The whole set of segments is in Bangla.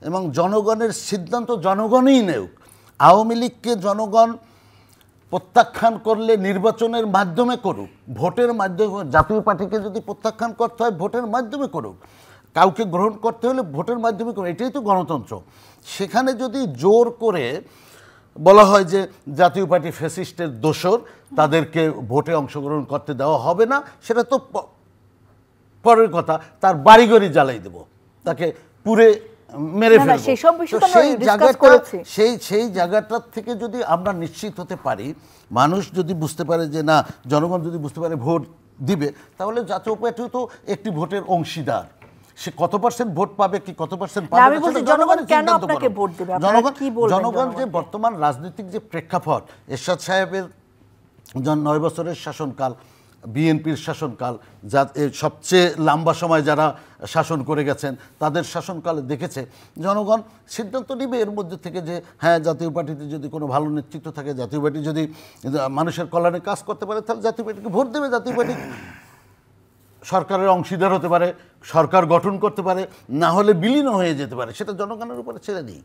এবং জনগণের সিদ্ধান্ত জনগণই নেউক। আওয়ামী লীগকে জনগণ প্রত্যাখ্যান করলে নির্বাচনের মাধ্যমে করুক, ভোটের মাধ্যমে। জাতীয় পার্টিকে যদি প্রত্যাখ্যান করতে হয় ভোটের মাধ্যমে করুক, কাউকে গ্রহণ করতে হলে ভোটের মাধ্যমে করুক, এটাই তো গণতন্ত্র। সেখানে যদি জোর করে বলা হয় যে জাতীয় পার্টি ফ্যাসিস্টের দোসর, তাদেরকে ভোটে অংশগ্রহণ করতে দেওয়া হবে না, সেটা তো পরের কথা। তার বাড়িঘরই জ্বালাই দেব, তাকে পুরে মেরে ফেলব। সেই জায়গাটার থেকে যদি আমরা নিশ্চিত হতে পারি, মানুষ যদি বুঝতে পারে যে না, জনগণ যদি বুঝতে পারে ভোট দিবে, তাহলে জাতীয় পার্টিও তো একটি ভোটের অংশীদার। সে কত পার্সেন্ট ভোট পাবে কি কত পার্সেন্ট পাবে, জনগণ যে বর্তমান রাজনৈতিক যে প্রেক্ষাপট, এরশাদ সাহেবের 9 বছরের শাসনকাল, বিএনপির শাসনকাল, যা সবচেয়ে লম্বা সময় যারা শাসন করে গেছেন, তাদের শাসনকালে দেখেছে জনগণ সিদ্ধান্ত নেবে এর মধ্যে থেকে যে হ্যাঁ, জাতীয় পার্টিতে যদি কোনো ভালো নেতৃত্ব থাকে, জাতীয় পার্টি যদি মানুষের কল্যাণে কাজ করতে পারে, তাহলে জাতীয় পার্টিকে ভোট দেবে। জাতীয় পার্টি সরকারের অংশীদার হতে পারে, সরকার গঠন করতে পারে, না হলে বিলীন হয়ে যেতে পারে। সেটা জনগণের উপরে ছেড়ে দিই,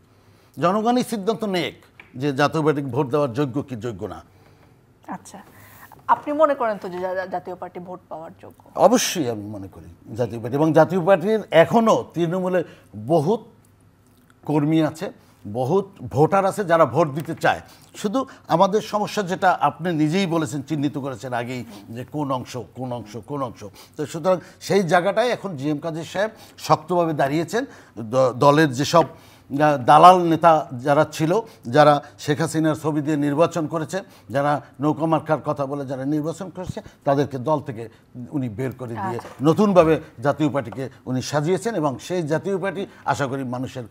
জনগণই সিদ্ধান্ত নেক যে জাতীয় পার্টিকে ভোট দেওয়ার যোগ্য কি যোগ্য না। আচ্ছা, আপনি মনে করেন তো যে জাতীয় পার্টি ভোট পাওয়ার যোগ্য? অবশ্যই আমি মনে করি জাতীয় পার্টি, এবং জাতীয় পার্টির এখনও তৃণমূলে বহুত কর্মী আছে, বহুত ভোটার আছে যারা ভোট দিতে চায়। শুধু আমাদের সমস্যা যেটা আপনি নিজেই বলেছেন, চিহ্নিত করেছেন আগেই, যে কোন অংশ। তো সুতরাং সেই জায়গাটায় এখন জিএম কাদের সাহেব শক্তভাবে দাঁড়িয়েছেন। দলের যেসব দালাল নেতা যারা ছিল, যারা শেখ হাসিনার ছবি দিয়ে নির্বাচন করেছে, যারা নৌকা মার্কার কথা বলে যারা নির্বাচন করেছে, তাদেরকে দল থেকে উনি বের করে দিয়ে নতুনভাবে জাতীয় পার্টিকে উনি সাজিয়েছেন, এবং সেই জাতীয় পার্টি আশা করি মানুষের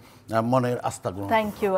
মনের আস্থা গ্রহণ। Thank you.